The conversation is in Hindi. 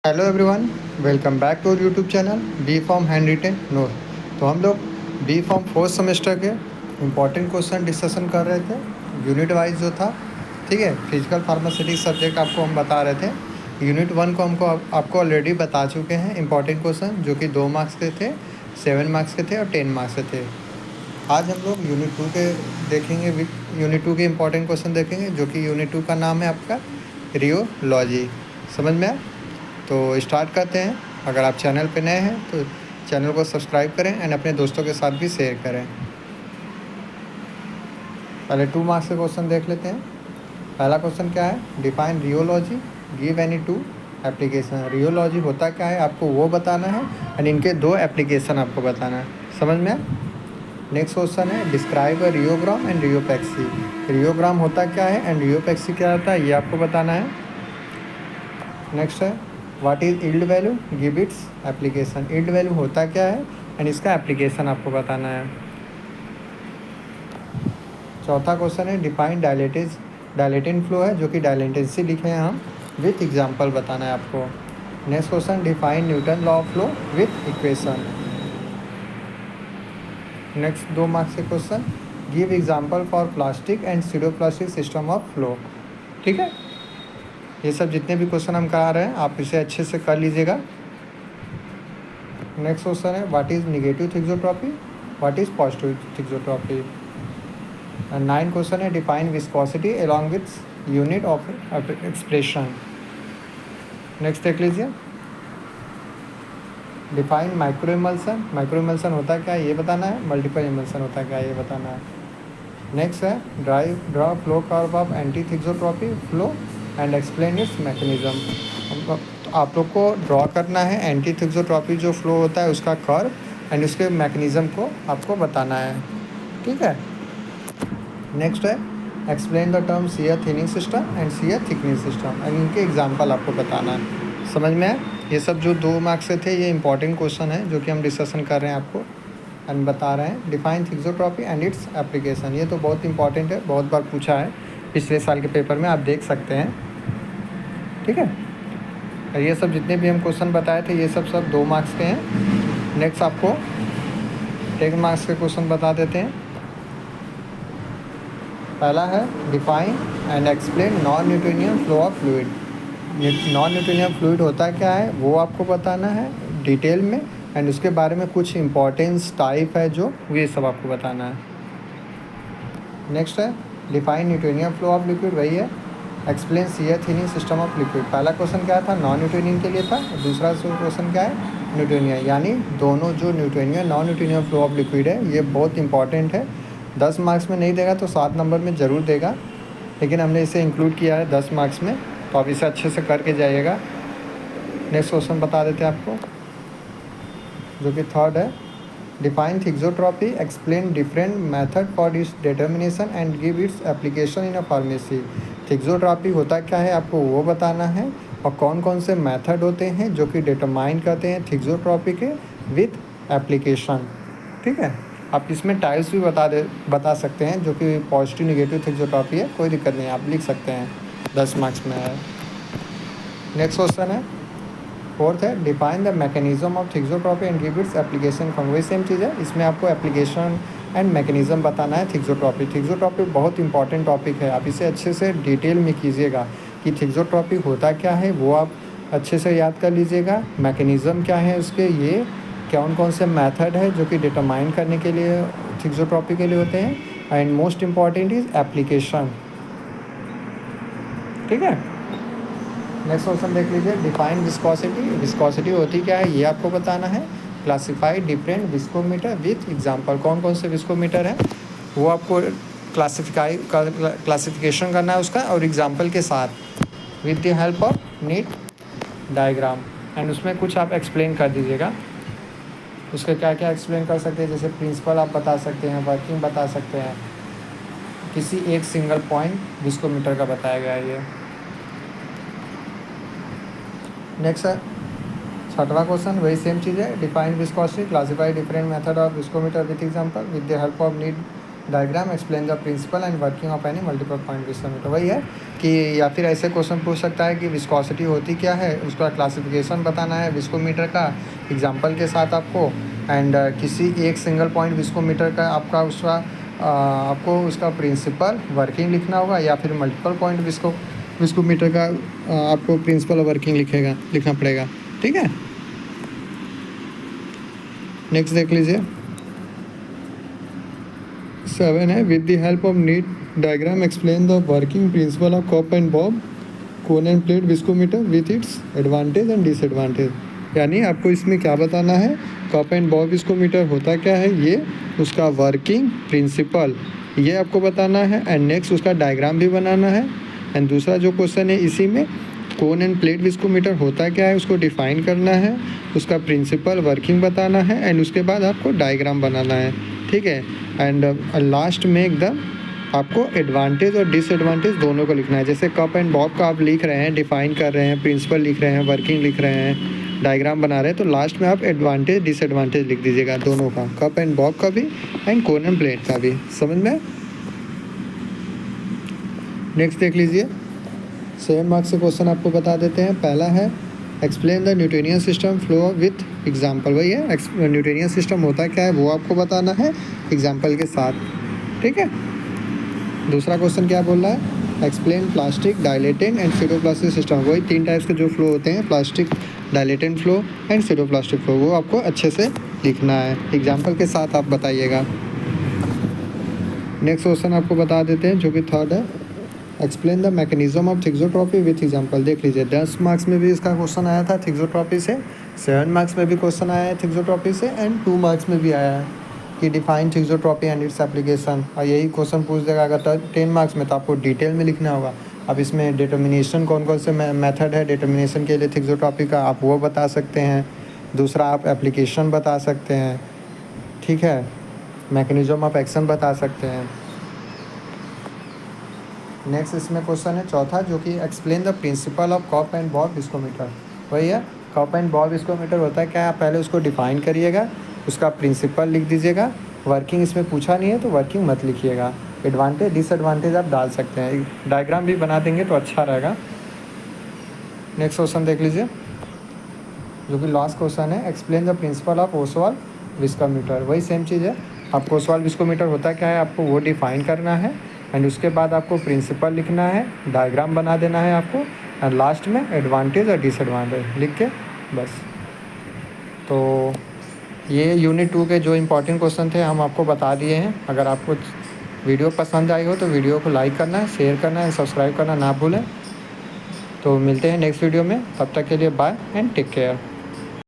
Hello everyone, welcome back to YouTube channel B Pharm hand written note. तो हम लोग बी फॉर्म फोर्थ सेमेस्टर के इम्पॉर्टेंट क्वेश्चन डिस्कशन कर रहे थे, यूनिट वाइज जो था। ठीक है, फिजिकल फार्मास्यूटिक्स सब्जेक्ट आपको हम बता रहे थे। यूनिट 1 को आपको ऑलरेडी बता चुके हैं इम्पॉर्टेंट क्वेश्चन, जो कि 2 मार्क्स के थे, 7 मार्क्स के थे और 10 मार्क्स के थे। आज हम लोग यूनिट 2 के देखेंगे, यूनिट 2 के इम्पॉर्टेंट क्वेश्चन देखेंगे, जो कि यूनिट 2 का नाम है आपका रियोलॉजी। समझ में आया? तो स्टार्ट करते हैं। अगर आप चैनल पे नए हैं तो चैनल को सब्सक्राइब करें एंड अपने दोस्तों के साथ भी शेयर करें। पहले 2 मार्क्स के क्वेश्चन देख लेते हैं। पहला क्वेश्चन क्या है? Define rheology, give any 2 application. Rheology होता क्या है आपको वो बताना है एंड इनके 2 एप्लीकेशन आपको बताना है। समझ में? नेक्स्ट क्वेश्चन है describe a rheogram and रियोपैक्सी। Rheogram होता क्या है एंड रियोपैक्सी क्या होता है ये आपको बताना है। नेक्स्ट है what is yield value, give its application. Yield value होता क्या है एंड इसका एप्लीकेशन आपको बताना है। चौथा क्वेश्चन है डिफाइन डायलेटेज। डायलेटेंट फ्लो है, जो कि डायलेटेंसी लिखे हैं हम, विथ एग्जांपल बताना है आपको। Next question define Newton law of flow with equation. Next 2 marks के question give example for plastic and pseudo plastic system of flow. ठीक है, ये सब जितने भी क्वेश्चन हम करा रहे हैं आप इसे अच्छे से कर लीजिएगा। नेक्स्ट क्वेश्चन है what is negative thixotropy, what is positive thixotropy. And 9 question है define viscosity along with unit of expression. Next देख लीजिए define micro emulsion. Micro emulsion होता है क्या ये बताना है, मल्टीपल इमल्सन होता है क्या ये बताना है। नेक्स्ट है draw flow curve of anti thixotropy flow and explain it's mechanism. तो आप लोग को ड्रॉ करना है एंटी थिक्सोट्रॉपी जो फ्लो होता है उसका कर्व एंड उसके मैकेनिज्म को आपको बताना है। ठीक है। नेक्स्ट है explain the term shear thinning system and shear thickening system and इनके एग्जाम्पल आपको बताना है। समझ में आए? ये सब जो 2 मार्क्स से थे ये इंपॉर्टेंट क्वेश्चन है जो कि हम डिस्कशन कर रहे हैं आपको एंड बता रहे हैं। Define thixotropy and its application, ये तो बहुत इंपॉर्टेंट है, बहुत बार पूछा है पिछले साल के पेपर में, आप देख सकते हैं। ठीक है, और ये सब जितने भी हम क्वेश्चन बताए थे ये सब 2 मार्क्स के हैं। नेक्स्ट आपको 10 मार्क्स के क्वेश्चन बता देते हैं। पहला है define and explain non Newtonian flow of fluid. Non Newtonian fluid होता क्या है वो आपको बताना है डिटेल में एंड उसके बारे में कुछ इंपॉर्टेंस टाइप है जो ये सब आपको बताना है। नेक्स्ट है define Newtonian flow of liquid, वही है explain shear thinning system of liquid. पहला क्वेश्चन क्या था, नॉन न्यूटोनियन के लिए था, दूसरा क्वेश्चन क्या है, न्यूटोनियन। यानी दोनों जो Newtonian non Newtonian flow of liquid है ये बहुत इंपॉर्टेंट है। 10 मार्क्स में नहीं देगा तो 7 नंबर में ज़रूर देगा, लेकिन हमने इसे इंक्लूड किया है 10 मार्क्स में, तो आप इसे अच्छे से करके जाइएगा। नेक्स्ट क्वेश्चन बता देते हैं आपको, जो कि थर्ड है define thixotropy, explain different method for its determination and give its application in a pharmacy. Thixotropy होता क्या है आपको वो बताना है और कौन कौन से मेथड होते हैं जो कि डिटरमाइन करते हैं थिक्सोट्रॉपी के विथ एप्लीकेशन। ठीक है, आप इसमें टाइप्स भी बता सकते हैं, जो कि पॉजिटिव निगेटिव थिक्सोट्रॉपी है, कोई दिक्कत नहीं, आप लिख सकते हैं, 10 मार्क्स में है। नेक्स्ट क्वेश्चन है फोर्थ है define the mechanism of thixotropy and give its application form. वही सेम चीज़ है, इसमें आपको एप्लीकेशन एंड मैकेनिज्म बताना है थिक्सोट्रॉपी। थिक्सोट्रॉपी बहुत इंपॉर्टेंट टॉपिक है, आप इसे अच्छे से डिटेल में कीजिएगा कि थिक्सोट्रॉपी होता क्या है वो आप अच्छे से याद कर लीजिएगा। मैकेनिज्म क्या है उसके, ये कौन कौन से मेथड है जो कि डिटरमाइन करने के लिए थिक्सोट्रॉपी के लिए होते हैं, and most important is application. ठीक है, नेक्स्ट क्वेश्चन देख लीजिए डिफाइन विस्कोसिटी। विस्कोसिटी होती क्या है ये आपको बताना है। Classify different viscometer with example, कौन कौन से विस्कोमीटर हैं वो आपको क्लासिफिकेशन करना है उसका और एग्जांपल के साथ with the help of NEET diagram, and उसमें कुछ आप एक्सप्लेन कर दीजिएगा। उसके क्या क्या एक्सप्लेन कर सकते हैं, जैसे प्रिंसिपल आप बता सकते हैं, वर्किंग बता सकते हैं, किसी एक सिंगल पॉइंट विस्कोमीटर का बताया गया है ये। नेक्स्ट है 6वां क्वेश्चन, वही सेम चीज़ है define viscosity, classify different method of viscometer with example with the help of neat diagram explain the principle and working of any multiple point viscometer. वही है कि या फिर ऐसे क्वेश्चन पूछ सकता है कि विस्कोसिटी होती क्या है, उसका क्लासिफिकेशन बताना है विस्कोमीटर का एग्जांपल के साथ आपको, एंड किसी एक सिंगल पॉइंट विस्कोमीटर का आपको उसका प्रिंसिपल वर्किंग लिखना होगा, या फिर मल्टीपल पॉइंट विस्कोमीटर का आपको प्रिंसिपल वर्किंग लिखना पड़ेगा। ठीक है, नेक्स्ट देख लीजिए 7 है, with the help of NEET diagram explain the working principle of cup and Bob cone end plate viscometer with its advantage and disadvantage. यानी आपको इसमें क्या बताना है, कप एंड बॉब विस्कोमीटर होता क्या है, ये उसका वर्किंग प्रिंसिपल ये आपको बताना है, एंड नेक्स्ट उसका डायग्राम भी बनाना है। एंड दूसरा जो क्वेश्चन है इसी में कोन एंड प्लेट विस्कोमीटर होता क्या है उसको डिफाइन करना है, उसका प्रिंसिपल वर्किंग बताना है, एंड उसके बाद आपको डायग्राम बनाना है। ठीक है, एंड लास्ट में एकदम आपको एडवांटेज और डिसएडवांटेज दोनों को लिखना है। जैसे कप एंड बॉब का आप लिख रहे हैं, डिफाइन कर रहे हैं, प्रिंसिपल लिख रहे हैं, वर्किंग लिख रहे हैं, डायग्राम बना रहे हैं, तो लास्ट में आप एडवांटेज डिसएडवांटेज लिख दीजिएगा दोनों का, कप एंड बॉब का भी एंड कोन एंड प्लेट का भी। समझ में? नेक्स्ट देख लीजिए 7 मार्क्स से क्वेश्चन आपको बता देते हैं। पहला है explain the Newtonian system flow with example. वही है, न्यूटोनियन सिस्टम होता क्या है वो आपको बताना है एग्जाम्पल के साथ। ठीक है, दूसरा क्वेश्चन क्या बोल रहा है, explain plastic dilatant and pseudoplastic system. वही 3 टाइप्स के जो फ्लो होते हैं, plastic dilatant flow and pseudoplastic flow, वो आपको अच्छे से लिखना है, एग्जाम्पल के साथ आप बताइएगा। नेक्स्ट क्वेश्चन आपको बता देते हैं जो कि थर्ड है, explain the mechanism of thixotropy with example. देख लीजिए 10 मार्क्स में भी इसका क्वेश्चन आया था थिक्सोट्रॉपी से, 7 मार्क्स में भी क्वेश्चन आया है थिक्सोट्रॉपी से, एंड 2 मार्क्स में भी आया है कि define thixotropy and its application. और यही क्वेश्चन पूछ देगा अगर 10 मार्क्स में, तो आपको डिटेल में लिखना होगा। अब इसमें डिटर्मिनेशन कौन कौन से मेथड है डिटर्मिनेशन के लिए थिक्सोट्रॉपी का, आप वो बता सकते हैं। दूसरा आप एप्लीकेशन बता सकते हैं। ठीक है, मैकेनिज्म ऑफ एक्शन बता सकते हैं। नेक्स्ट इसमें क्वेश्चन है चौथा जो कि explain the principle of cup and Bob viscometer. वही है, कप एंड बॉब विस्कोमीटर होता है क्या, आप पहले उसको डिफाइन करिएगा, उसका प्रिंसिपल लिख दीजिएगा। वर्किंग इसमें पूछा नहीं है तो वर्किंग मत लिखिएगा, एडवांटेज डिसएडवांटेज आप डाल सकते हैं, डायग्राम भी बना देंगे तो अच्छा रहेगा। नेक्स्ट क्वेश्चन देख लीजिए जो कि लास्ट क्वेश्चन है, explain the principle of Oswald viscometer. वही सेम चीज़ है, आपको ओसवाल्ड विस्कोमीटर होता क्या है आपको वो डिफाइन करना है, एंड उसके बाद आपको प्रिंसिपल लिखना है, डायग्राम बना देना है आपको, एंड लास्ट में एडवांटेज और डिसएडवांटेज लिख के बस। तो ये यूनिट 2 के जो इंपॉर्टेंट क्वेश्चन थे हम आपको बता दिए हैं। अगर आपको वीडियो पसंद आई हो तो वीडियो को लाइक करना, शेयर करना एंड सब्सक्राइब करना ना भूलें। तो मिलते हैं नेक्स्ट वीडियो में, तब तक के लिए बाय एंड टेक केयर।